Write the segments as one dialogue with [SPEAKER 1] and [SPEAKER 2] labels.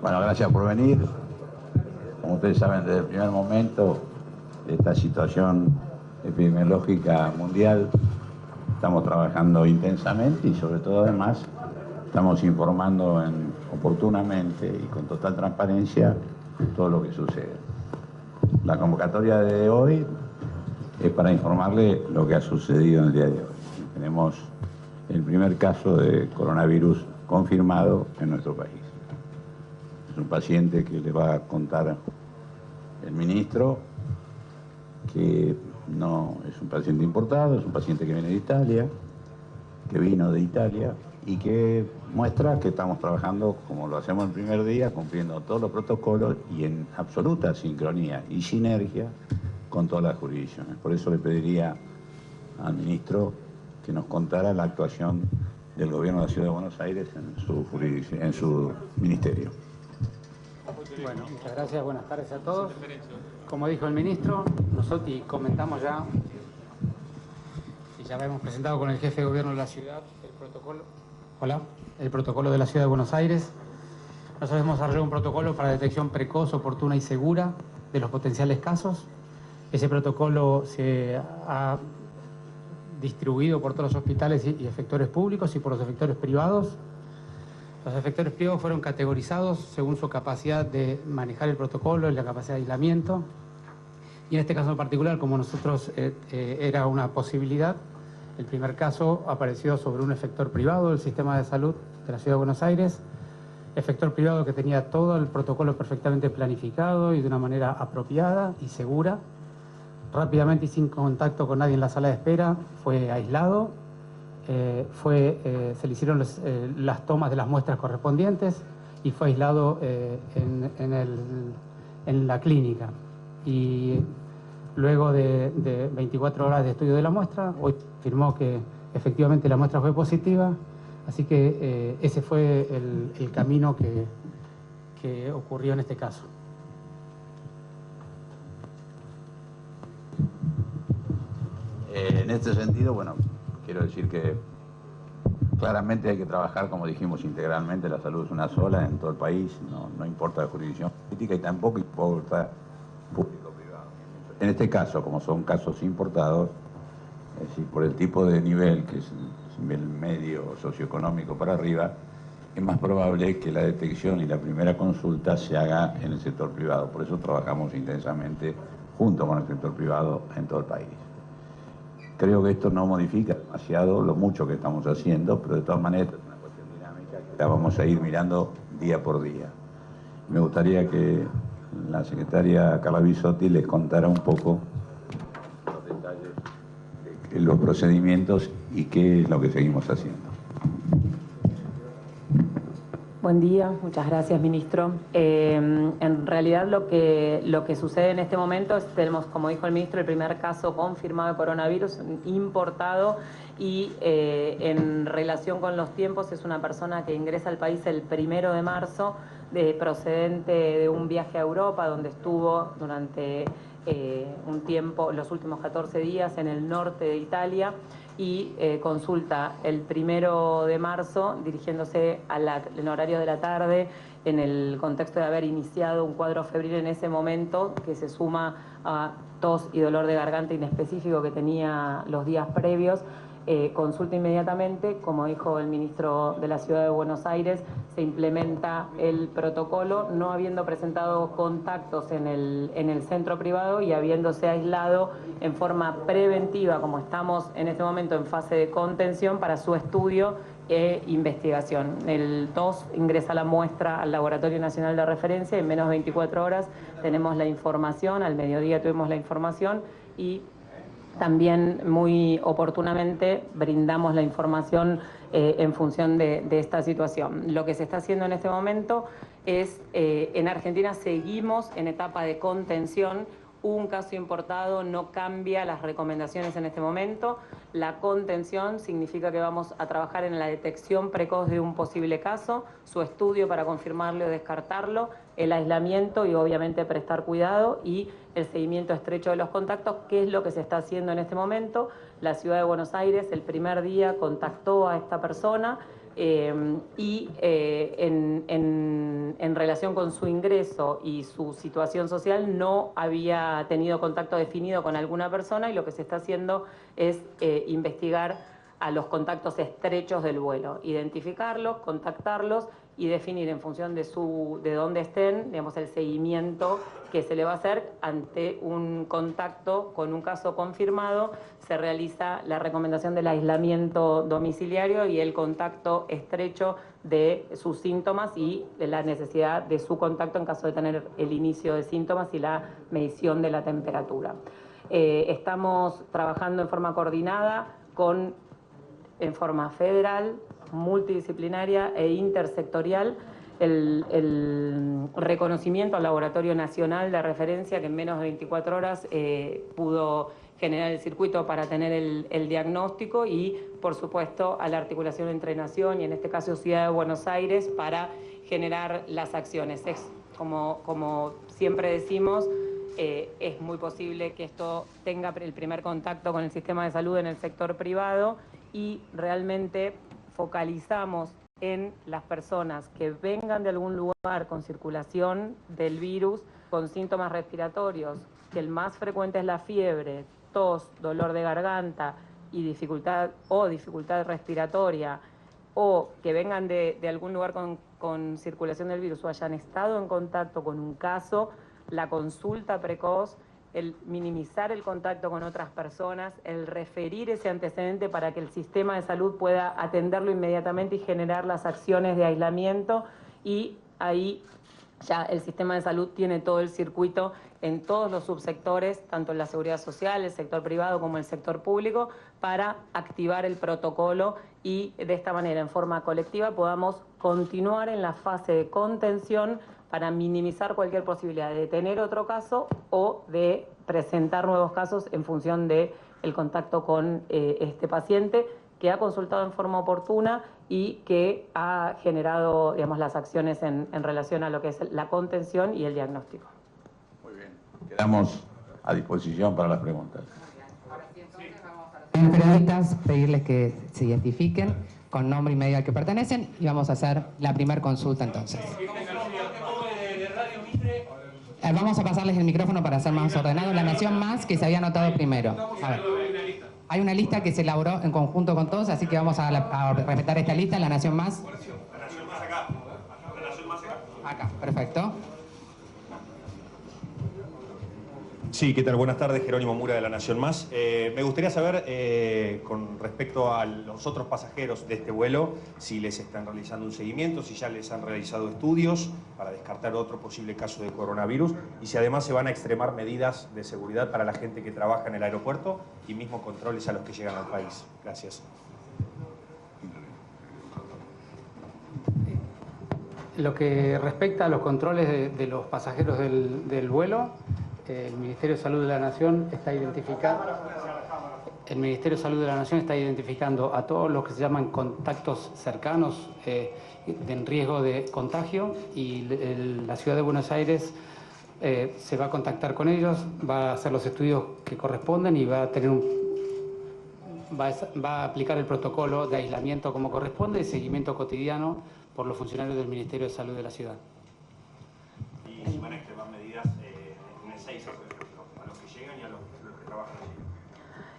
[SPEAKER 1] Bueno, gracias por venir. Como ustedes saben, desde el primer momento, esta situación epidemiológica mundial, estamos trabajando intensamente y sobre todo además estamos informando oportunamente y con total transparencia todo lo que sucede. La convocatoria de hoy es para informarle lo que ha sucedido en el día de hoy. Tenemos el primer caso de coronavirus confirmado en nuestro país. Es un paciente que le va a contar el ministro, que no es un paciente importado, es un paciente que viene de Italia, que vino de Italia y que muestra que estamos trabajando como lo hacemos el primer día, cumpliendo todos los protocolos y en absoluta sincronía y sinergia con todas las jurisdicciones. Por eso le pediría al ministro que nos contara la actuación del gobierno de la Ciudad de Buenos Aires en su ministerio.
[SPEAKER 2] Bueno, muchas gracias, buenas tardes a todos. Como dijo el ministro, nosotros comentamos ya, y ya habíamos presentado con el jefe de gobierno de la ciudad, el protocolo de la Ciudad de Buenos Aires. Nosotros hemos desarrollado un protocolo para detección precoz, oportuna y segura de los potenciales casos. Ese protocolo se ha distribuido por todos los hospitales y efectores públicos y por los efectores privados. Los efectores privados fueron categorizados según su capacidad de manejar el protocolo y la capacidad de aislamiento. Y en este caso en particular, como nosotros era una posibilidad, el primer caso apareció sobre un efector privado del sistema de salud de la Ciudad de Buenos Aires, efector privado que tenía todo el protocolo perfectamente planificado y de una manera apropiada y segura. Rápidamente y sin contacto con nadie en la sala de espera, fue aislado. Se le hicieron las tomas de las muestras correspondientes y fue aislado en la clínica. Y luego de 24 horas de estudio de la muestra, hoy confirmó que efectivamente la muestra fue positiva, así que ese fue el camino que ocurrió en este caso.
[SPEAKER 1] En este sentido, bueno, quiero decir que claramente hay que trabajar, como dijimos, integralmente. La salud es una sola en todo el país, no importa la jurisdicción política y tampoco importa público-privado. En este caso, como son casos importados, es decir, por el tipo de nivel, que es el nivel medio socioeconómico para arriba, es más probable que la detección y la primera consulta se haga en el sector privado. Por eso trabajamos intensamente junto con el sector privado en todo el país. Creo que esto no modifica demasiado lo mucho que estamos haciendo, pero de todas maneras es una cuestión dinámica que la vamos a ir mirando día por día. Me gustaría que la secretaria Carla Bisotti les contara un poco los detalles de los procedimientos y qué es lo que seguimos haciendo.
[SPEAKER 3] Buen día, muchas gracias, ministro. En realidad lo que sucede en este momento es, tenemos, como dijo el ministro, el primer caso confirmado de coronavirus importado y en relación con los tiempos es una persona que ingresa al país el 1 de marzo, procedente de un viaje a Europa, donde estuvo durante un tiempo, los últimos 14 días en el norte de Italia, y consulta el 1 de marzo dirigiéndose en horario de la tarde en el contexto de haber iniciado un cuadro febril en ese momento que se suma a tos y dolor de garganta inespecífico que tenía los días previos. Consulta inmediatamente, como dijo el ministro de la Ciudad de Buenos Aires, se implementa el protocolo, no habiendo presentado contactos en el centro privado y habiéndose aislado en forma preventiva, como estamos en este momento en fase de contención, para su estudio e investigación. El TOS ingresa la muestra al Laboratorio Nacional de Referencia y en menos de 24 horas tenemos la información, al mediodía tuvimos la información y también muy oportunamente brindamos la información en función de esta situación. Lo que se está haciendo en este momento es, en Argentina seguimos en etapa de contención. Un caso importado no cambia las recomendaciones en este momento. La contención significa que vamos a trabajar en la detección precoz de un posible caso, su estudio para confirmarlo o descartarlo, el aislamiento y obviamente prestar cuidado y el seguimiento estrecho de los contactos, que es lo que se está haciendo en este momento. La Ciudad de Buenos Aires el primer día contactó a esta persona, En relación con su ingreso y su situación social no había tenido contacto definido con alguna persona, y lo que se está haciendo es investigar a los contactos estrechos del vuelo, identificarlos, contactarlos y definir en función de dónde estén, digamos, el seguimiento que se le va a hacer. Ante un contacto con un caso confirmado, se realiza la recomendación del aislamiento domiciliario y el contacto estrecho de sus síntomas y de la necesidad de su contacto en caso de tener el inicio de síntomas y la medición de la temperatura. Estamos trabajando en forma coordinada en forma federal, multidisciplinaria e intersectorial, el reconocimiento al Laboratorio Nacional de Referencia, que en menos de 24 horas pudo generar el circuito para tener el diagnóstico, y, por supuesto, a la articulación entre Nación y, en este caso, Ciudad de Buenos Aires, para generar las acciones. Como siempre decimos, es muy posible que esto tenga el primer contacto con el sistema de salud en el sector privado, y realmente focalizamos en las personas que vengan de algún lugar con circulación del virus, con síntomas respiratorios, que el más frecuente es la fiebre, tos, dolor de garganta y dificultad respiratoria, o que vengan de algún lugar con circulación del virus o hayan estado en contacto con un caso. La consulta precoz, el minimizar el contacto con otras personas, el referir ese antecedente para que el sistema de salud pueda atenderlo inmediatamente y generar las acciones de aislamiento, y ahí ya el sistema de salud tiene todo el circuito en todos los subsectores, tanto en la seguridad social, el sector privado como el sector público, para activar el protocolo y de esta manera, en forma colectiva, podamos continuar en la fase de contención para minimizar cualquier posibilidad de tener otro caso o de presentar nuevos casos en función del contacto con este paciente, que ha consultado en forma oportuna y que ha generado, digamos, las acciones en relación a lo que es la contención y el diagnóstico.
[SPEAKER 1] Muy bien. Quedamos a disposición para las preguntas.
[SPEAKER 4] A los periodistas, pedirles que se identifiquen con nombre y medio al que pertenecen, y vamos a hacer la primera consulta entonces. Vamos a pasarles el micrófono para ser más ordenado. La Nación Más, que se había anotado primero. A ver. Hay una lista que se elaboró en conjunto con todos, así que vamos a respetar esta lista. La Nación Más.
[SPEAKER 5] La Nación Más acá. La Nación Más acá.
[SPEAKER 4] Acá, perfecto.
[SPEAKER 5] Sí, ¿qué tal? Buenas tardes, Jerónimo Mura de La Nación Más. Me gustaría saber, con respecto a los otros pasajeros de este vuelo, si les están realizando un seguimiento, si ya les han realizado estudios para descartar otro posible caso de coronavirus, y si además se van a extremar medidas de seguridad para la gente que trabaja en el aeropuerto y mismo controles a los que llegan al país. Gracias.
[SPEAKER 2] Lo que respecta a los controles de los pasajeros del vuelo, el Ministerio de Salud de la Nación está identificando a todos los que se llaman contactos cercanos en riesgo de contagio, y la Ciudad de Buenos Aires se va a contactar con ellos, va a hacer los estudios que corresponden y va a aplicar el protocolo de aislamiento como corresponde y seguimiento cotidiano por los funcionarios del Ministerio de Salud de la ciudad.
[SPEAKER 5] ¿Y si van a extremar medidas en Ezeiza, por ejemplo, a los que llegan y a los que trabajan allí?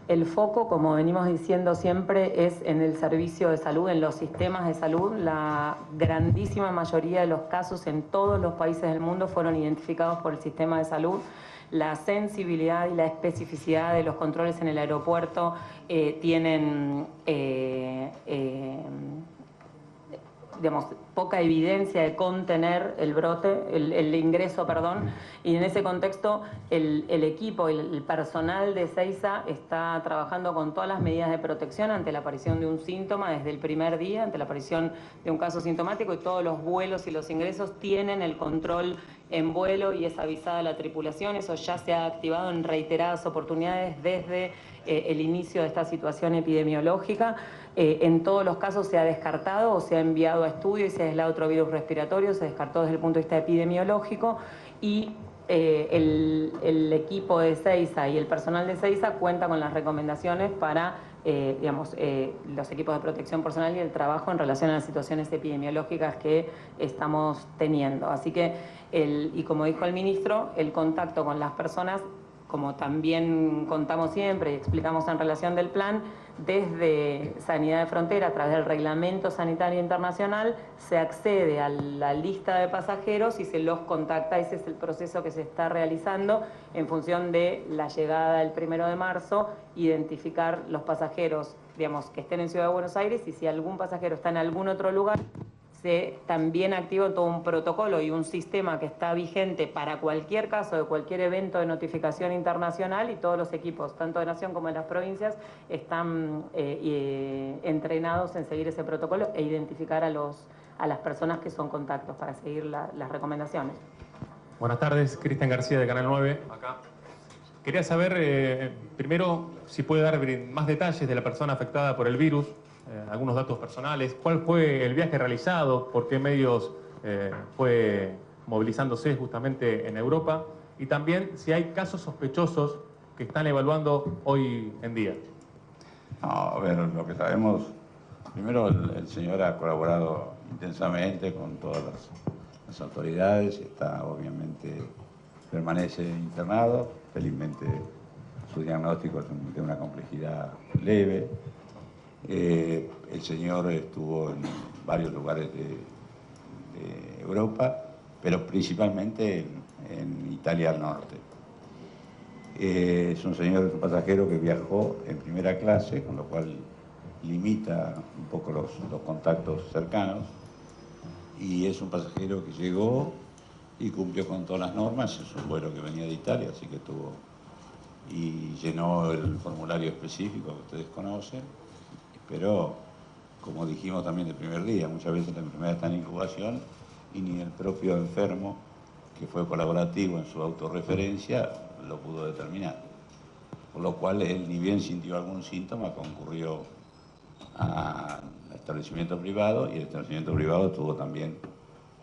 [SPEAKER 3] El foco, como venimos diciendo siempre, es en el servicio de salud, en los sistemas de salud. La grandísima mayoría de los casos en todos los países del mundo fueron identificados por el sistema de salud. La sensibilidad y la especificidad de los controles en el aeropuerto tienen digamos, poca evidencia de contener el brote, el ingreso, perdón, y en ese contexto el equipo y el personal de Ezeiza está trabajando con todas las medidas de protección ante la aparición de un síntoma desde el primer día, ante la aparición de un caso sintomático, y todos los vuelos y los ingresos tienen el control en vuelo y es avisada la tripulación. Eso ya se ha activado en reiteradas oportunidades desde el inicio de esta situación epidemiológica. En todos los casos se ha descartado o se ha enviado a estudio y se ha aislado otro virus respiratorio, se descartó desde el punto de vista epidemiológico, y el equipo de Ezeiza y el personal de Ezeiza cuenta con las recomendaciones para los equipos de protección personal y el trabajo en relación a las situaciones epidemiológicas que estamos teniendo. Así que, y como dijo el ministro, el contacto con las personas, como también contamos siempre y explicamos en relación del plan, desde Sanidad de Frontera, a través del Reglamento Sanitario Internacional, se accede a la lista de pasajeros y se los contacta. Ese es el proceso que se está realizando en función de la llegada el 1 de marzo, identificar los pasajeros, digamos, que estén en Ciudad de Buenos Aires, y si algún pasajero está en algún otro lugar, se también activa todo un protocolo y un sistema que está vigente para cualquier caso de cualquier evento de notificación internacional, y todos los equipos, tanto de Nación como de las provincias, están entrenados en seguir ese protocolo e identificar a las personas que son contactos para seguir las recomendaciones.
[SPEAKER 6] Buenas tardes, Cristian García de Canal 9, acá. Quería saber, primero, si puede dar más detalles de la persona afectada por el virus, algunos datos personales, cuál fue el viaje realizado, por qué medios fue movilizándose justamente en Europa, y también si hay casos sospechosos que están evaluando hoy en día.
[SPEAKER 1] No, a ver, lo que sabemos, primero el señor ha colaborado intensamente con todas las autoridades, está obviamente, permanece internado, felizmente su diagnóstico es de una complejidad leve. El señor estuvo en varios lugares de Europa, pero principalmente en Italia al norte. Es un pasajero que viajó en primera clase, con lo cual limita un poco los contactos cercanos, y es un pasajero que llegó y cumplió con todas las normas. Es un vuelo que venía de Italia, así que y llenó el formulario específico que ustedes conocen. Pero, como dijimos también el primer día, muchas veces la enfermedad está en incubación y ni el propio enfermo, que fue colaborativo en su autorreferencia, lo pudo determinar. Por lo cual él, ni bien sintió algún síntoma, concurrió al establecimiento privado, y el establecimiento privado estuvo también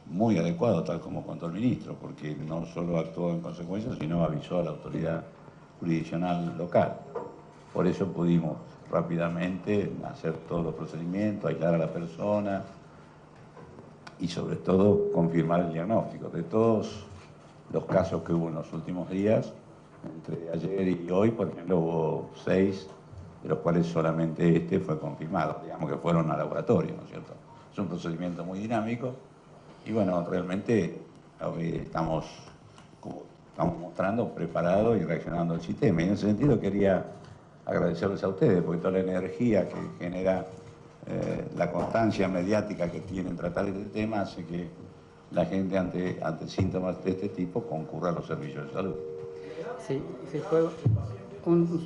[SPEAKER 1] muy adecuado, tal como contó el ministro, porque no solo actuó en consecuencia, sino avisó a la autoridad jurisdiccional local. Por eso pudimos rápidamente hacer todos los procedimientos, aislar a la persona y sobre todo confirmar el diagnóstico. De todos los casos que hubo en los últimos días, entre ayer y hoy, por ejemplo, hubo 6, de los cuales solamente este fue confirmado, digamos que fueron a laboratorio, ¿no es cierto? Es un procedimiento muy dinámico y bueno, realmente estamos mostrando preparado y reaccionando al sistema. Y en ese sentido quería agradecerles a ustedes, porque toda la energía que genera la constancia mediática que tienen tratar este tema hace que la gente ante síntomas de este tipo concurra a los servicios de salud.
[SPEAKER 3] Sí, fue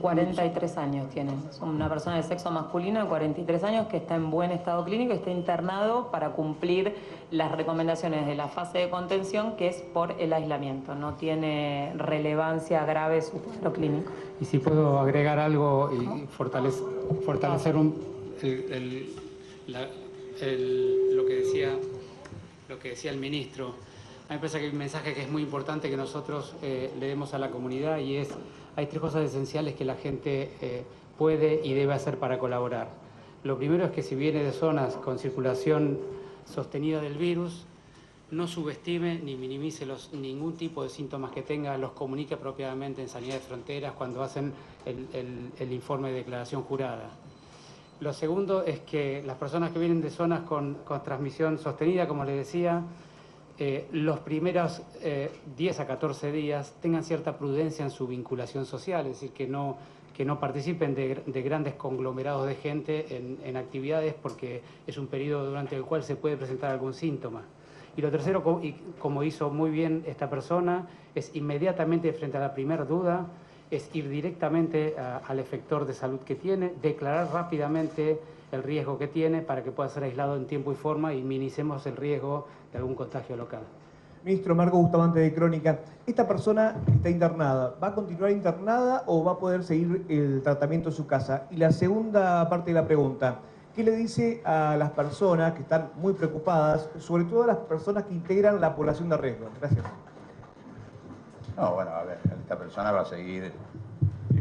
[SPEAKER 3] 43 años tiene. Es una persona de sexo masculino de 43 años que está en buen estado clínico y está internado para cumplir las recomendaciones de la fase de contención, que es por el aislamiento. No tiene relevancia grave su cuadro clínico.
[SPEAKER 2] Y si puedo agregar algo y fortalecer lo que decía el ministro. A mí me parece que hay un mensaje que es muy importante que nosotros le demos a la comunidad, y es: hay 3 cosas esenciales que la gente puede y debe hacer para colaborar. Lo primero es que si viene de zonas con circulación sostenida del virus, no subestime ni minimice ningún tipo de síntomas que tenga, los comunique apropiadamente en Sanidad de Fronteras cuando hacen el informe de declaración jurada. Lo segundo es que las personas que vienen de zonas con transmisión sostenida, como les decía, los primeros 10 a 14 días tengan cierta prudencia en su vinculación social, es decir, que no participen de grandes conglomerados de gente en actividades, porque es un periodo durante el cual se puede presentar algún síntoma. Y lo tercero, como hizo muy bien esta persona, es inmediatamente frente a la primera duda, es ir directamente al efector de salud que tiene, declarar rápidamente el riesgo que tiene para que pueda ser aislado en tiempo y forma y minimicemos el riesgo de algún contagio local.
[SPEAKER 7] Ministro, Marco Bustamante de Crónica. Esta persona está internada. ¿Va a continuar internada o va a poder seguir el tratamiento en su casa? Y la segunda parte de la pregunta, ¿qué le dice a las personas que están muy preocupadas, sobre todo a las personas que integran la población de riesgo? Gracias.
[SPEAKER 1] No, bueno, a ver, esta persona va a seguir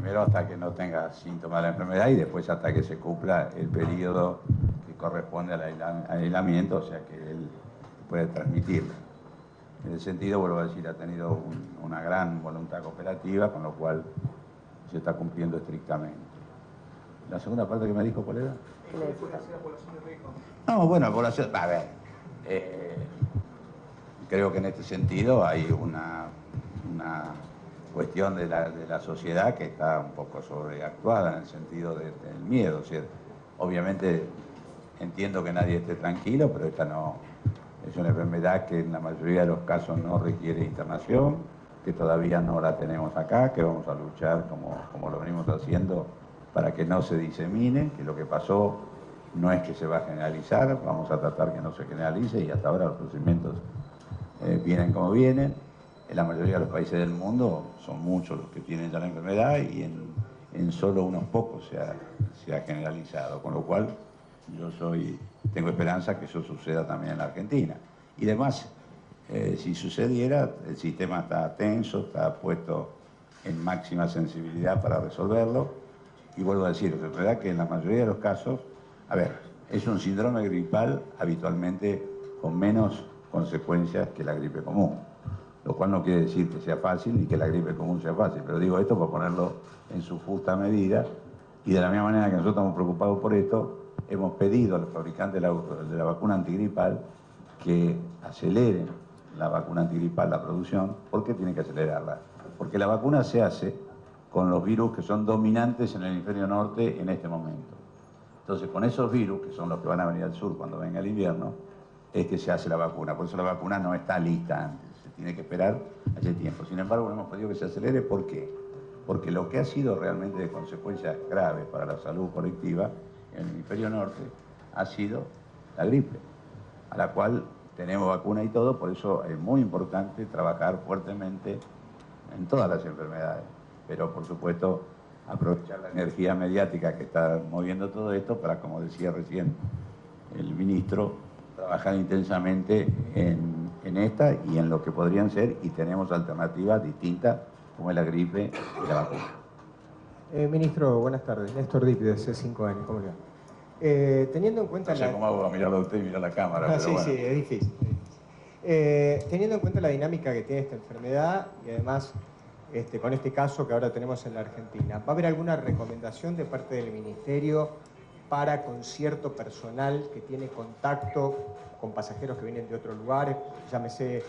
[SPEAKER 1] primero hasta que no tenga síntomas de la enfermedad y después hasta que se cumpla el periodo que corresponde al aislamiento, o sea que él puede transmitirlo. En ese sentido, vuelvo a decir, ha tenido una gran voluntad cooperativa, con lo cual se está cumpliendo estrictamente. La segunda parte que me dijo, ¿cuál era? No, bueno, población, a ver, creo que en este sentido hay una cuestión de la sociedad que está un poco sobreactuada en el sentido del miedo. O sea, obviamente entiendo que nadie esté tranquilo, pero esta no es una enfermedad que en la mayoría de los casos no requiere internación, que todavía no la tenemos acá, que vamos a luchar como lo venimos haciendo para que no se disemine, que lo que pasó no es que se va a generalizar, vamos a tratar que no se generalice y hasta ahora los procedimientos vienen como vienen. En la mayoría de los países del mundo son muchos los que tienen ya la enfermedad y en solo unos pocos se ha generalizado, con lo cual tengo esperanza que eso suceda también en la Argentina. Y además, si sucediera, el sistema está tenso, está puesto en máxima sensibilidad para resolverlo. Y vuelvo a decir, es verdad que en la mayoría de los casos, a ver, es un síndrome gripal habitualmente con menos consecuencias que la gripe común, lo cual no quiere decir que sea fácil ni que la gripe común sea fácil, pero digo esto para ponerlo en su justa medida, y de la misma manera que nosotros estamos preocupados por esto, hemos pedido a los fabricantes de la vacuna antigripal que aceleren la vacuna antigripal, la producción. ¿Por qué tienen que acelerarla? Porque la vacuna se hace con los virus que son dominantes en el hemisferio norte en este momento. Entonces, con esos virus, que son los que van a venir al sur cuando venga el invierno, es que se hace la vacuna. Por eso la vacuna no está lista antes, se tiene que esperar hace tiempo. Sin embargo, no hemos pedido que se acelere. ¿Por qué? Porque lo que ha sido realmente de consecuencias graves para la salud colectiva en el hemisferio norte ha sido la gripe, a la cual tenemos vacuna y todo, por eso es muy importante trabajar fuertemente en todas las enfermedades. Pero, por supuesto, aprovechar la energía mediática que está moviendo todo esto para, como decía recién el ministro, trabajar intensamente en esta y en lo que podrían ser, y tenemos alternativas distintas, como es la gripe y la vacuna.
[SPEAKER 7] Ministro, buenas tardes. Néstor Dipi, de C5N, ¿cómo le va? Teniendo en cuenta
[SPEAKER 1] no sé cómo hago a mirarlo a usted y mirar la cámara, pero
[SPEAKER 7] sí,
[SPEAKER 1] bueno.
[SPEAKER 7] sí, es difícil. Teniendo en cuenta la dinámica que tiene esta enfermedad y además con este caso que ahora tenemos en la Argentina, ¿va a haber alguna recomendación de parte del Ministerio para con cierto personal que tiene contacto con pasajeros que vienen de otros lugares, llámese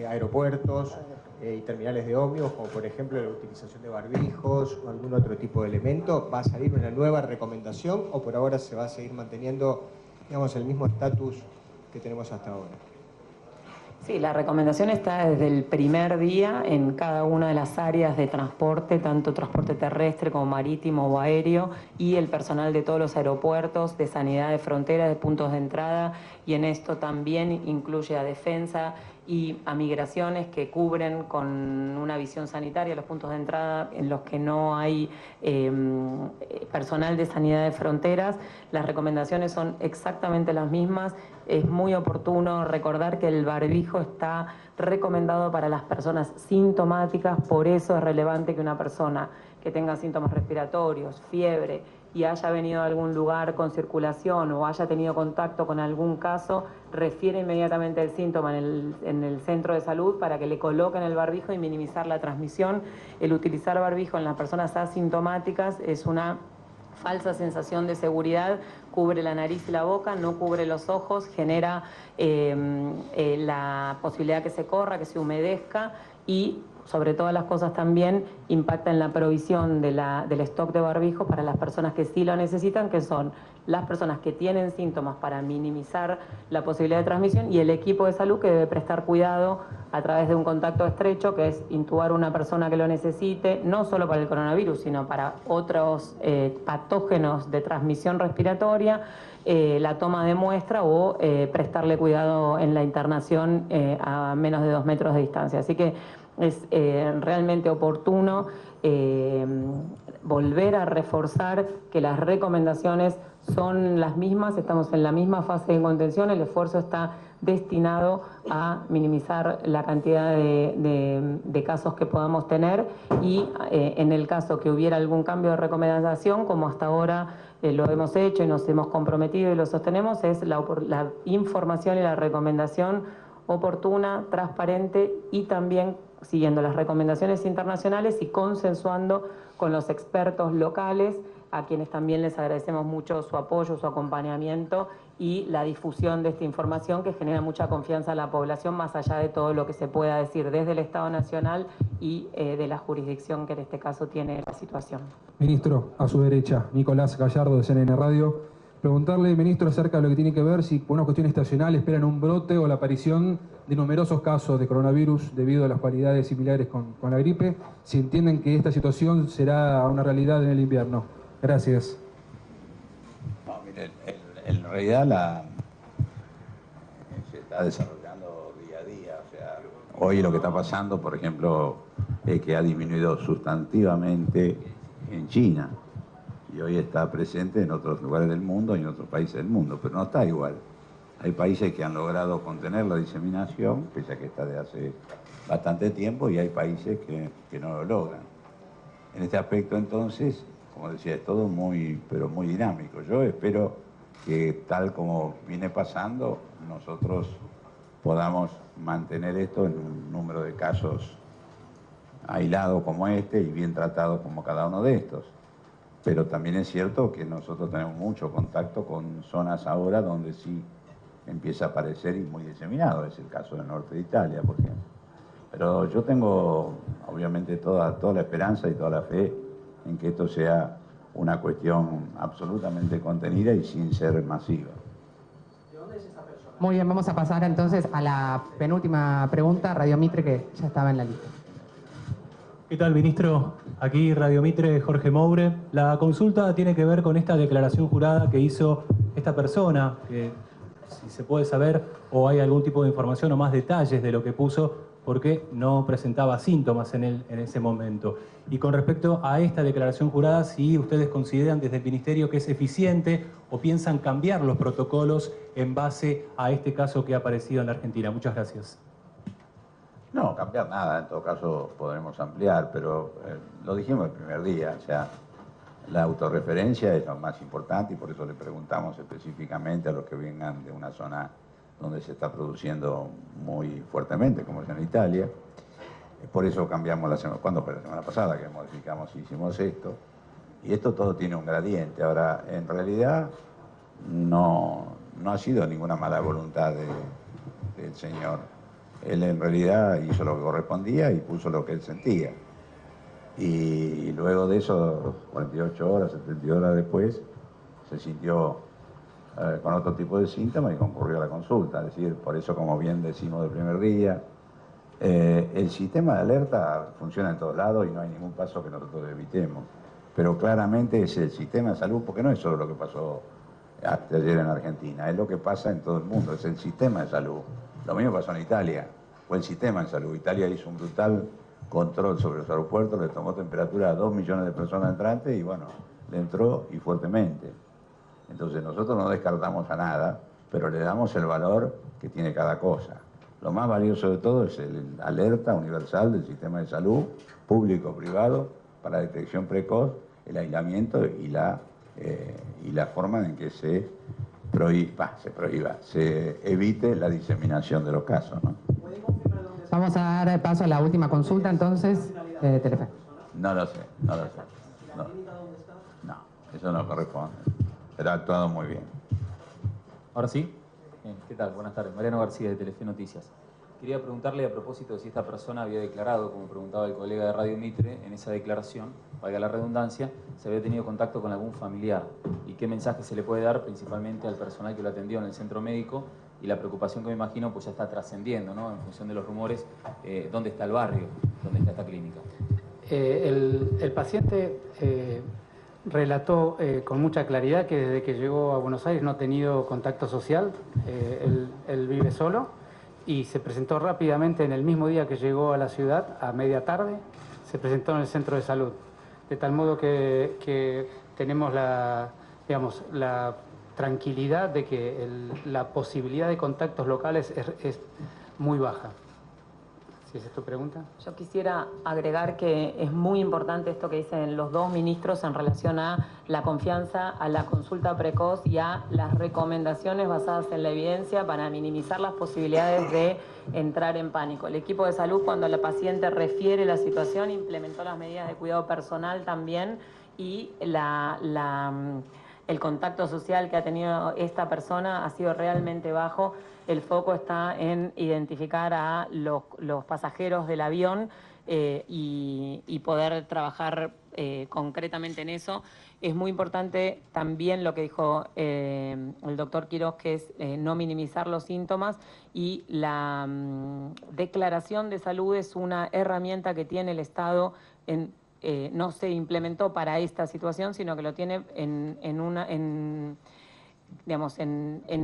[SPEAKER 7] aeropuertos y terminales de ómnibus, como por ejemplo la utilización de barbijos o algún otro tipo de elemento? ¿Va a salir una nueva recomendación o por ahora se va a seguir manteniendo, digamos, el mismo estatus que tenemos hasta ahora?
[SPEAKER 3] Sí, la recomendación está desde el primer día en cada una de las áreas de transporte, tanto transporte terrestre como marítimo o aéreo, y el personal de todos los aeropuertos, de sanidad de fronteras, de puntos de entrada, y en esto también incluye a defensa y a migraciones que cubren con una visión sanitaria los puntos de entrada en los que no hay personal de sanidad de fronteras. Las recomendaciones son exactamente las mismas. Es muy oportuno recordar que el barbijo está recomendado para las personas sintomáticas, por eso es relevante que una persona que tenga síntomas respiratorios, fiebre y haya venido a algún lugar con circulación o haya tenido contacto con algún caso, refiere inmediatamente el síntoma en el centro de salud para que le coloquen el barbijo y minimizar la transmisión. El utilizar barbijo en las personas asintomáticas es una falsa sensación de seguridad, cubre la nariz y la boca, no cubre los ojos, genera la posibilidad que se corra, que se humedezca y, sobre todas las cosas, también impacta en la provisión del stock de barbijos para las personas que sí lo necesitan, que son las personas que tienen síntomas para minimizar la posibilidad de transmisión, y el equipo de salud que debe prestar cuidado a través de un contacto estrecho, que es intubar a una persona que lo necesite, no solo para el coronavirus, sino para otros patógenos de transmisión respiratoria, la toma de muestra o prestarle cuidado en la internación a menos de 2 metros de distancia. Así que es realmente oportuno volver a reforzar que las recomendaciones son las mismas, estamos en la misma fase de contención, el esfuerzo está destinado a minimizar la cantidad de casos que podamos tener y en el caso que hubiera algún cambio de recomendación, como hasta ahora lo hemos hecho y nos hemos comprometido y lo sostenemos, es la información y la recomendación oportuna, transparente y también siguiendo las recomendaciones internacionales y consensuando con los expertos locales, a quienes también les agradecemos mucho su apoyo, su acompañamiento y la difusión de esta información que genera mucha confianza en la población, más allá de todo lo que se pueda decir desde el Estado Nacional y de la jurisdicción que en este caso tiene la situación.
[SPEAKER 8] Ministro, a su derecha, Nicolás Gallardo de CNN Radio. Preguntarle, ministro, acerca de lo que tiene que ver si por una cuestión estacional esperan un brote o la aparición de numerosos casos de coronavirus debido a las cualidades similares con la gripe, si entienden que esta situación será una realidad en el invierno. Gracias.
[SPEAKER 1] No, mire, en realidad se está desarrollando día a día. O sea, hoy lo que está pasando, por ejemplo, es que ha disminuido sustantivamente en China. Y hoy está presente en otros lugares del mundo y en otros países del mundo, pero no está igual. Hay países que han logrado contener la diseminación, pese a que está de hace bastante tiempo, y hay países que no lo logran. En este aspecto, entonces, como decía, es todo pero muy dinámico. Yo espero que, tal como viene pasando, nosotros podamos mantener esto en un número de casos aislados como este y bien tratados como cada uno de estos. Pero también es cierto que nosotros tenemos mucho contacto con zonas ahora donde sí empieza a aparecer y muy diseminado. Es el caso del norte de Italia, por ejemplo. Pero yo tengo, obviamente, toda la esperanza y toda la fe en que esto sea una cuestión absolutamente contenida y sin ser masiva.
[SPEAKER 4] Muy bien, vamos a pasar entonces a la penúltima pregunta, Radio Mitre, que ya estaba en la lista.
[SPEAKER 9] ¿Qué tal, ministro? Aquí Radio Mitre, Jorge Moure. La consulta tiene que ver con esta declaración jurada que hizo esta persona, que si se puede saber o hay algún tipo de información o más detalles de lo que puso, porque no presentaba síntomas en ese momento. Y con respecto a esta declaración jurada, si ustedes consideran desde el Ministerio que es eficiente o piensan cambiar los protocolos en base a este caso que ha aparecido en la Argentina. Muchas gracias.
[SPEAKER 1] No, cambiar nada, en todo caso podremos ampliar, pero lo dijimos el primer día, o sea, la autorreferencia es lo más importante y por eso le preguntamos específicamente a los que vengan de una zona donde se está produciendo muy fuertemente, como es en Italia. Por eso cambiamos la semana pasada que modificamos y hicimos esto. Y esto todo tiene un gradiente. Ahora, en realidad, no ha sido ninguna mala voluntad del señor. Él en realidad hizo lo que correspondía y puso lo que él sentía. Y luego de eso, 48 horas, 72 horas después, se sintió con otro tipo de síntomas y concurrió a la consulta. Es decir, por eso, como bien decimos del primer día, el sistema de alerta funciona en todos lados y no hay ningún paso que nosotros evitemos. Pero claramente es el sistema de salud, porque no es solo lo que pasó hasta ayer en Argentina, es lo que pasa en todo el mundo, es el sistema de salud. Lo mismo pasó en Italia, fue el sistema de salud. Italia hizo un brutal control sobre los aeropuertos, le tomó temperatura a 2 millones de personas entrantes y bueno, le entró y fuertemente. Entonces nosotros no descartamos a nada, pero le damos el valor que tiene cada cosa. Lo más valioso de todo es el alerta universal del sistema de salud, público o privado, para detección precoz, el aislamiento y la forma en que se evite la diseminación de los casos, ¿no?
[SPEAKER 4] Vamos a dar paso a la última consulta, entonces, Telefe.
[SPEAKER 1] No lo sé. No, eso no corresponde. Pero ha actuado muy bien.
[SPEAKER 10] Ahora sí. ¿Qué tal? Buenas tardes. Mariano García, de Telefe Noticias. Quería preguntarle a propósito de si esta persona había declarado, como preguntaba el colega de Radio Mitre, en esa declaración, valga la redundancia, se había tenido contacto con algún familiar y qué mensaje se le puede dar principalmente al personal que lo atendió en el centro médico y la preocupación que me imagino pues ya está trascendiendo, ¿no? En función de los rumores, ¿dónde está el barrio? ¿Dónde está esta clínica?
[SPEAKER 2] El paciente relató con mucha claridad que desde que llegó a Buenos Aires no ha tenido contacto social, él vive solo y se presentó rápidamente en el mismo día que llegó a la ciudad, a media tarde, se presentó en el centro de salud. De tal modo que tenemos la digamos, la tranquilidad de que la posibilidad de contactos locales es muy baja. ¿Sí esa es tu pregunta?
[SPEAKER 3] Yo quisiera agregar que es muy importante esto que dicen los dos ministros en relación a la confianza, a la consulta precoz y a las recomendaciones basadas en la evidencia para minimizar las posibilidades de entrar en pánico. El equipo de salud, cuando la paciente refiere la situación, implementó las medidas de cuidado personal también y el contacto social que ha tenido esta persona ha sido realmente bajo. El foco está en identificar a los pasajeros del avión y poder trabajar concretamente en eso. Es muy importante también lo que dijo el doctor Quiroz, que es no minimizar los síntomas, y la declaración de salud es una herramienta que tiene el Estado no se implementó para esta situación, sino que lo tiene en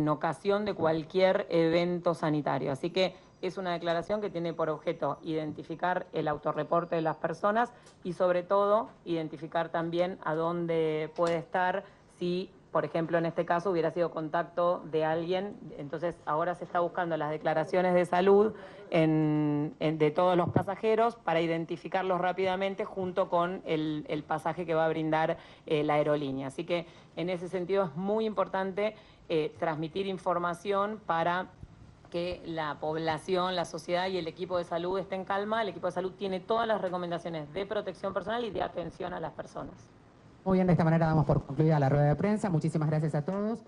[SPEAKER 3] ocasión de cualquier evento sanitario. Así que es una declaración que tiene por objeto identificar el autorreporte de las personas y sobre todo identificar también a dónde puede estar si, por ejemplo, en este caso hubiera sido contacto de alguien. Entonces ahora se está buscando las declaraciones de salud de todos los pasajeros para identificarlos rápidamente junto con el pasaje que va a brindar la aerolínea. Así que en ese sentido es muy importante transmitir información para que la población, la sociedad y el equipo de salud estén en calma. El equipo de salud tiene todas las recomendaciones de protección personal y de atención a las personas.
[SPEAKER 4] Muy bien, de esta manera damos por concluida la rueda de prensa. Muchísimas gracias a todos.